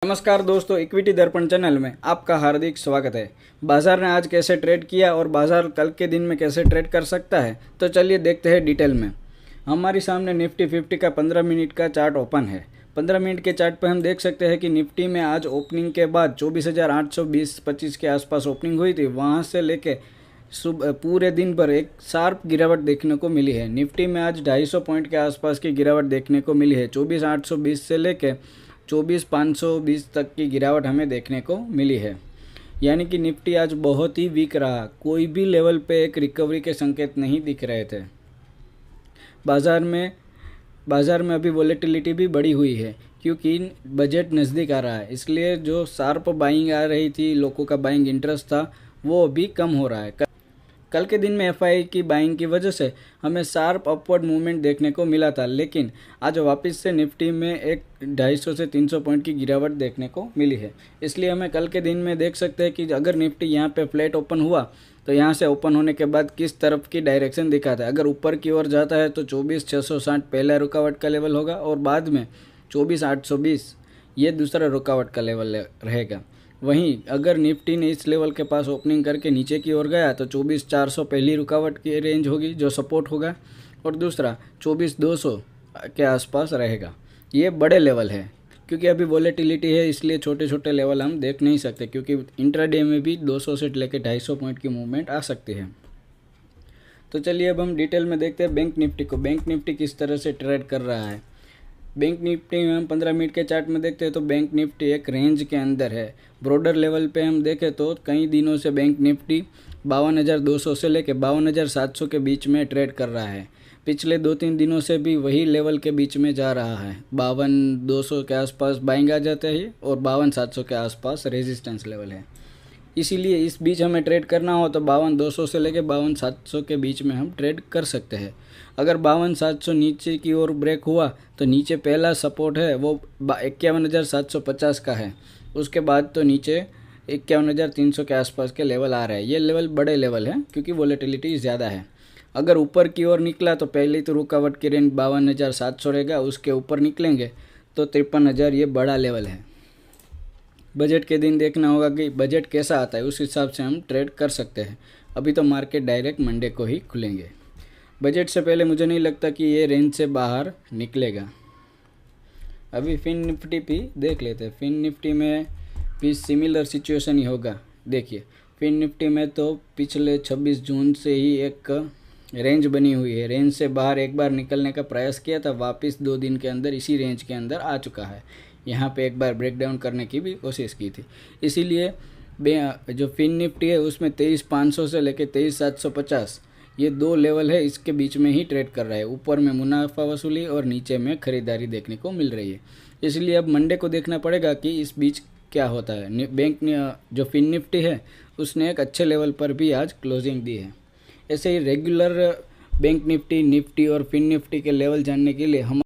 नमस्कार दोस्तों, इक्विटी दर्पण चैनल में आपका हार्दिक स्वागत है। बाजार ने आज कैसे ट्रेड किया और बाजार कल के दिन में कैसे ट्रेड कर सकता है, तो चलिए देखते हैं डिटेल में। हमारे सामने निफ्टी 50 का 15 मिनट का चार्ट ओपन है। 15 मिनट के चार्ट पर हम देख सकते हैं कि निफ्टी में आज ओपनिंग के बाद 24,820-25 के आसपास ओपनिंग हुई थी। वहाँ से लेके पूरे दिन भर एक शार्प गिरावट देखने को मिली है। निफ्टी में आज 250 पॉइंट के आसपास की गिरावट देखने को मिली है। 24,820 से लेके 24,520 तक की गिरावट हमें देखने को मिली है। यानी कि निफ्टी आज बहुत ही वीक रहा। कोई भी लेवल पे एक रिकवरी के संकेत नहीं दिख रहे थे। बाज़ार में अभी वोलेटिलिटी भी बढ़ी हुई है क्योंकि बजट नज़दीक आ रहा है। इसलिए जो शार्प बाइंग आ रही थी, लोगों का बाइंग इंटरेस्ट था, वो अभी कम हो रहा है। कल के दिन में एफआई की बाइंग की वजह से हमें शार्प अपवर्ड मूवमेंट देखने को मिला था, लेकिन आज वापस से निफ्टी में एक 250 से 300 पॉइंट की गिरावट देखने को मिली है। इसलिए हमें कल के दिन में देख सकते हैं कि अगर निफ्टी यहाँ पे फ्लैट ओपन हुआ तो यहाँ से ओपन होने के बाद किस तरफ की डायरेक्शन दिखाता है। अगर ऊपर की ओर जाता है तो 24,660 पहला रुकावट का लेवल होगा और बाद में 24,820 ये दूसरा रुकावट का लेवल रहेगा। वहीं अगर निफ्टी ने इस लेवल के पास ओपनिंग करके नीचे की ओर गया तो 24,400 पहली रुकावट की रेंज होगी जो सपोर्ट होगा, और दूसरा 24,200 के आसपास रहेगा। ये बड़े लेवल है क्योंकि अभी वोलेटिलिटी है, इसलिए छोटे छोटे लेवल हम देख नहीं सकते, क्योंकि इंट्राडे में भी 200 से लेकर 250 पॉइंट की मूवमेंट आ सकती है। तो चलिए अब हम डिटेल में देखते हैं बैंक निफ्टी को। बैंक निफ्टी किस तरह से ट्रेड कर रहा है। बैंक निफ्टी में हम 15 मिनट के चार्ट में देखते हैं तो बैंक निफ्टी एक रेंज के अंदर है। ब्रॉडर लेवल पे हम देखें तो कई दिनों से बैंक निफ्टी 52,200 से लेकर 52,700 के बीच में ट्रेड कर रहा है। पिछले 2-3 दिनों से भी वही लेवल के बीच में जा रहा है। 52,200 के आसपास बाइंग आ जाते हैं और 52,700 के आसपास रेजिस्टेंस लेवल है। इसीलिए इस बीच हमें ट्रेड करना हो तो 52,200 से लेकर 52,700 के बीच में हम ट्रेड कर सकते हैं। अगर 52,700 नीचे की ओर ब्रेक हुआ तो नीचे पहला सपोर्ट है वो 51,750 का है। उसके बाद तो नीचे 51,300 के आसपास के लेवल आ रहे हैं। ये लेवल बड़े लेवल हैं क्योंकि वोलेटिलिटी ज़्यादा है। अगर ऊपर की ओर निकला तो पहली तो रुकावट की रेंज 52,700 रहेगा। उसके ऊपर निकलेंगे तो 53,000 ये बड़ा लेवल है। बजट के दिन देखना होगा कि बजट कैसा आता है, उस हिसाब से हम ट्रेड कर सकते हैं। अभी तो मार्केट डायरेक्ट मंडे को ही खुलेंगे। बजट से पहले मुझे नहीं लगता कि ये रेंज से बाहर निकलेगा। अभी फिन निफ्टी भी देख लेते हैं। फिन निफ्टी में भी सिमिलर सिचुएशन ही होगा। देखिए फिन निफ्टी में तो पिछले 26 जून से ही एक रेंज बनी हुई है। रेंज से बाहर एक बार निकलने का प्रयास किया था, वापस 2 दिन के अंदर इसी रेंज के अंदर आ चुका है। यहाँ पे एक बार ब्रेकडाउन करने की भी कोशिश की थी। इसीलिए जो फिन निफ्टी है उसमें 23,500 से लेकर 23,750 ये 2 लेवल है, इसके बीच में ही ट्रेड कर रहा है। ऊपर में मुनाफा वसूली और नीचे में खरीदारी देखने को मिल रही है। इसलिए अब मंडे को देखना पड़ेगा कि इस बीच क्या होता है। बैंक ने जो फिन निफ्टी है उसने एक अच्छे लेवल पर भी आज क्लोजिंग दी है। ऐसे ही रेगुलर बैंक निफ्टी और फिन निफ्टी के लेवल जानने के लिए हम